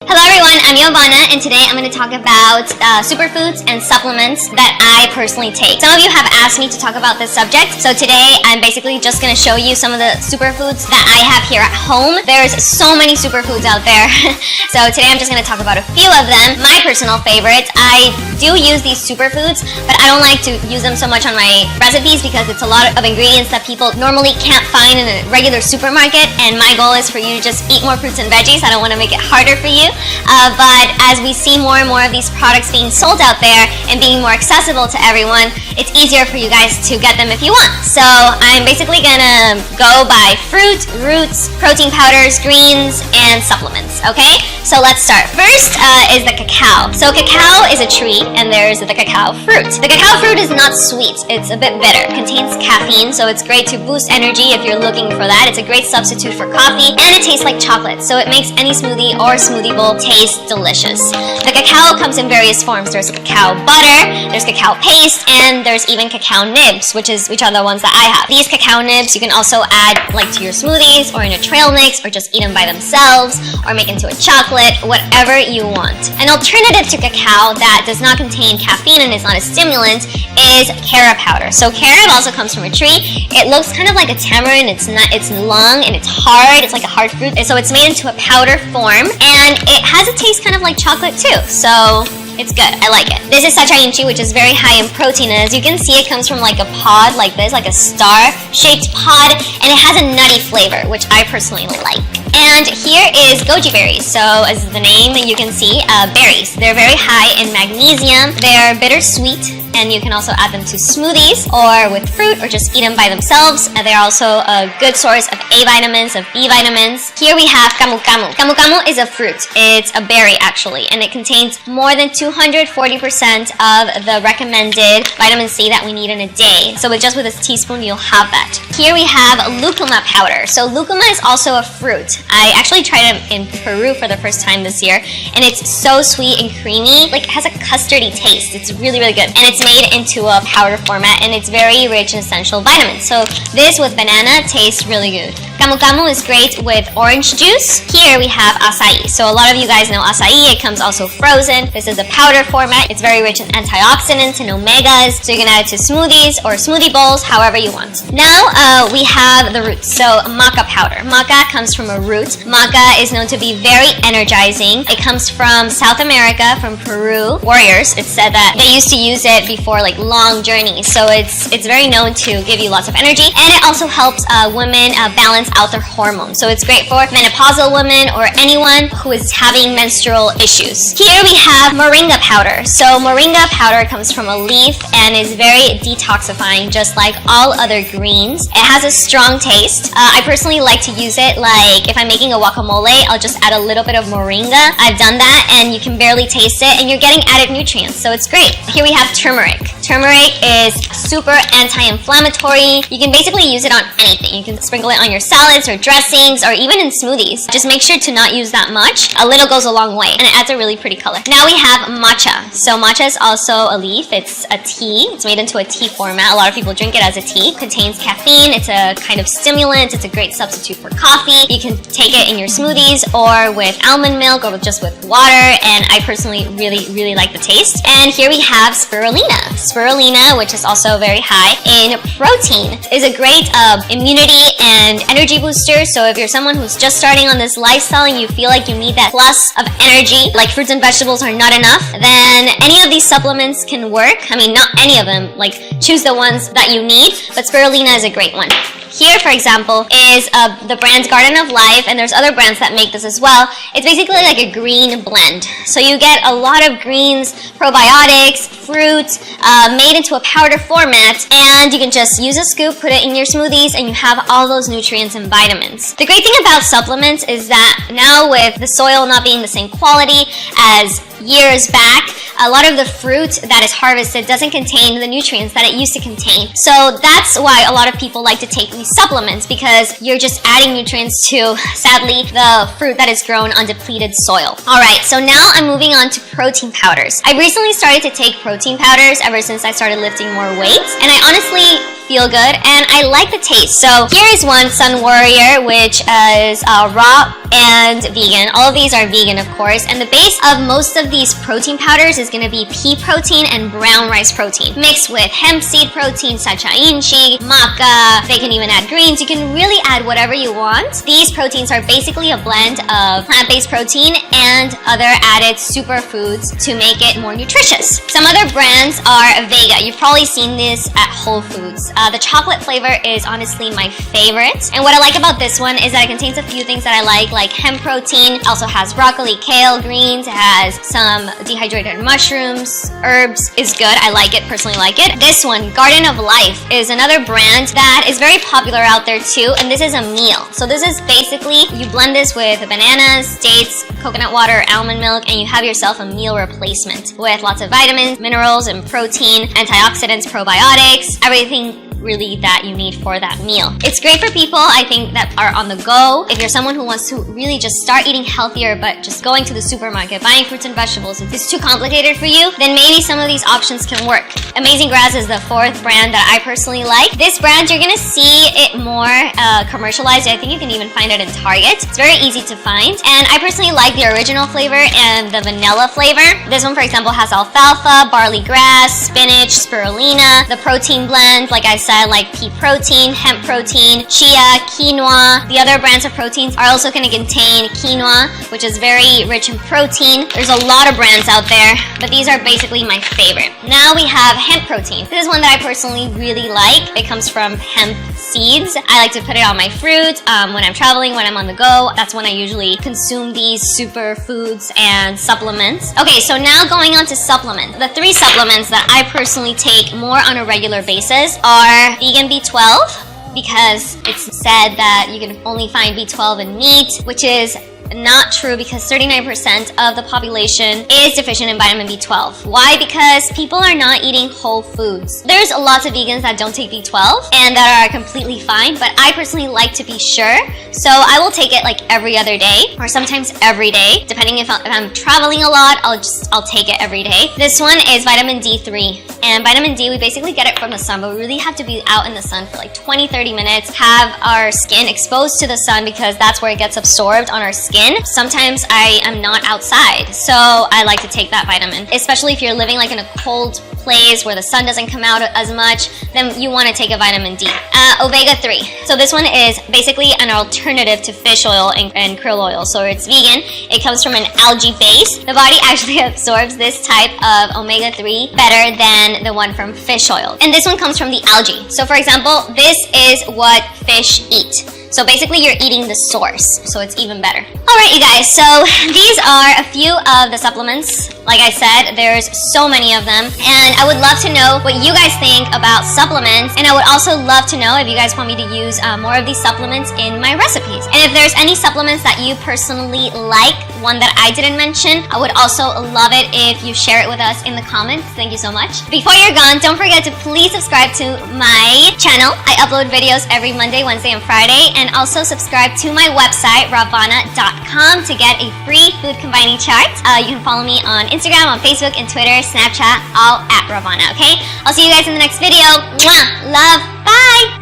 Hello everyone, I'm Giovanna, and today I'm going to talk about superfoods and supplements that I personally take. Some of you have asked me to talk about this subject, so today I'm basically just going to show you some of the superfoods that I have here at home. There's so many superfoods out there, so today I'm just going to talk about a few of them. My personal favorites, I do use these superfoods, but I don't like to use them so much on my recipes because it's a lot of ingredients that people normally can't find in a regular supermarket, and my goal is for you to just eat more fruits and veggies. I don't want to make it harder for you. But as we see more and more of these products being sold out there and being more accessible to everyone, it's easier for you guys to get them if you want. So I'm basically gonna go by fruit, roots, protein powders, greens, and supplements, okay? So let's start. First is the cacao. So cacao is a tree, and there's the cacao fruit. The cacao fruit is not sweet. It's a bit bitter. It contains caffeine, so it's great to boost energy if you're looking for that. It's a great substitute for coffee, and it tastes like chocolate, so it makes any smoothie or smoothie bowl taste delicious. The cacao comes in various forms. There's cacao butter, there's cacao paste, and there's even cacao nibs, which are the ones that I have. These cacao nibs you can also add like to your smoothies or in a trail mix, or just eat them by themselves, or make into a chocolate, whatever you want. An alternative to cacao that does not contain caffeine and is not a stimulant is carob powder. So carob also comes from a tree. It looks kind of like a tamarind. It's long and it's hard. It's like a hard fruit. So it's made into a powder form, and it has a taste kind of like chocolate too. So it's good. I like it. This is sachainchi, which is very high in protein. And as you can see, it comes from like a pod like this, like a star-shaped pod, and it has a nutty flavor, which I personally like. And here is goji berries. So as the name you can see, berries. They're very high in magnesium. They're bittersweet, and you can also add them to smoothies or with fruit, or just eat them by themselves. And they're also a good source of A vitamins, of B vitamins. Here we have camu camu. Camu camu is a fruit. It's a berry actually, and it contains more than 240% of the recommended vitamin C that we need in a day. So with a teaspoon, you'll have that. Here we have lucuma powder. So lucuma is also a fruit. I actually tried it in Peru for the first time this year, and it's so sweet and creamy. Like, it has a custardy taste. It's really, really good. And it's made into a powder format, and it's very rich in essential vitamins. So this with banana tastes really good. Camu camu is great with orange juice. Here we have acai. So a lot of you guys know acai. It comes also frozen. This is a powder format. It's very rich in antioxidants and omegas. So you can add it to smoothies or smoothie bowls, however you want. Now we have the roots. So maca powder. Maca comes from a root. Maca is known to be very energizing. It comes from South America, from Peru. Warriors, it's said that they used to use it before like long journeys. So it's very known to give you lots of energy, and it also helps women balance out their hormones. So it's great for menopausal women or anyone who is having menstrual issues. Here we have moringa powder. So moringa powder comes from a leaf and is very detoxifying, just like all other greens. It has a strong taste. I personally like to use it like if I'm making a guacamole, I'll just add a little bit of moringa. I've done that, and you can barely taste it, and you're getting added nutrients, so it's great. Here we have turmeric. Turmeric is super anti-inflammatory. You can basically use it on anything. You can sprinkle it on your salads or dressings or even in smoothies. Just make sure to not use that much. A little goes a long way, and it adds a really pretty color. Now we have matcha. So matcha is also a leaf. It's a tea. It's made into a tea format. A lot of people drink it as a tea. It contains caffeine. It's a kind of stimulant. It's a great substitute for coffee. You can take it in your smoothies or with almond milk or just with water, and I personally really, really like the taste. And here we have spirulina. Spirulina, which is also very high in protein, is a great immunity and energy booster. So if you're someone who's just starting on this lifestyle and you feel like you need that plus of energy, like fruits and vegetables are not enough, then any of these supplements can work. I mean, not any of them, like choose the ones that you need, but spirulina is a great one. Here, for example, is the brand Garden of Life, and there's other brands that make this as well. It's basically like a green blend. So you get a lot of greens, probiotics, fruit, made into a powder format, and you can just use a scoop, put it in your smoothies, and you have all those nutrients and vitamins. The great thing about supplements is that now with the soil not being the same quality as years back, a lot of the fruit that is harvested doesn't contain the nutrients that it used to contain. So that's why a lot of people like to take these supplements, because you're just adding nutrients to, sadly, the fruit that is grown on depleted soil. Alright, so now I'm moving on to protein powders. I recently started to take protein powders ever since I started lifting more weights, and I honestly feel good, and I like the taste. So here is one, Sun Warrior, which is raw and vegan. All of these are vegan, of course, and the base of most of these protein powders is going to be pea protein and brown rice protein mixed with hemp seed protein, sachainchi, maca. They can even add greens. You can really add whatever you want. These proteins are basically a blend of plant-based protein and other added superfoods to make it more nutritious. Some other brands are Vega. You've probably seen this at Whole Foods. The chocolate flavor is honestly my favorite, and what I like about this one is that it contains a few things that I like hemp protein. Also has broccoli, kale, greens. It has some dehydrated mushrooms, herbs. Is good. I like it, personally like it. This one, Garden of Life, is another brand that is very popular out there too, and this is a meal. So this is basically, you blend this with bananas, dates, coconut water, almond milk, and you have yourself a meal replacement with lots of vitamins, minerals, and protein, antioxidants, probiotics, everything really that you need for that meal. It's great for people, I think, that are on the go. If you're someone who wants to really just start eating healthier, but just going to the supermarket, buying fruits and vegetables is too complicated for you, then maybe some of these options can work. Amazing Grass is the fourth brand that I personally like. This brand, you're gonna see it more commercialized. I think you can even find it in Target. It's very easy to find. And I personally like the original flavor and the vanilla flavor. This one, for example, has alfalfa, barley grass, spinach, spirulina, the protein blend, like I said, like pea protein, hemp protein, chia, quinoa. The other brands of proteins are also going to contain quinoa, which is very rich in protein. There's a lot of brands out there, but these are basically my favorite. Now we have hemp protein. This is one that I personally really like. It comes from hemp seeds. I like to put it on my fruit when I'm traveling, when I'm on the go. That's when I usually consume these superfoods and supplements. Okay, so now going on to supplements. The three supplements that I personally take more on a regular basis are vegan B12, because it's said that you can only find B12 in meat, which is not true, because 39% of the population is deficient in vitamin B12. Why? Because people are not eating whole foods. There's lots of vegans that don't take B12 and that are completely fine, but I personally like to be sure. So I will take it like every other day, or sometimes every day, depending if I'm traveling a lot, I'll take it every day. This one is vitamin D3. And vitamin D, we basically get it from the sun, but we really have to be out in the sun for like 20-30 minutes, have our skin exposed to the sun, because that's where it gets absorbed on our skin. Sometimes I am not outside, so I like to take that vitamin, especially if you're living like in a cold place where the sun doesn't come out as much, then you want to take a vitamin D. Omega-3. So this one is basically an alternative to fish oil and krill oil. So it's vegan. It comes from an algae base. The body actually absorbs this type of omega-3 better than the one from fish oil. And this one comes from the algae. So for example, this is what fish eat. So basically you're eating the source, so it's even better. Alright you guys, so these are a few of the supplements. Like I said, there's so many of them, and I would love to know what you guys think about supplements, and I would also love to know if you guys want me to use more of these supplements in my recipes. And if there's any supplements that you personally like, one that I didn't mention, I would also love it if you share it with us in the comments. Thank you so much. Before you're gone, don't forget to please subscribe to my channel. I upload videos every Monday, Wednesday, and Friday, and also subscribe to my website, ravana.com, to get a free food combining chart. You can follow me on Instagram, on Facebook, and Twitter, Snapchat, all at Ravana, okay? I'll see you guys in the next video. Mwah! Love, bye!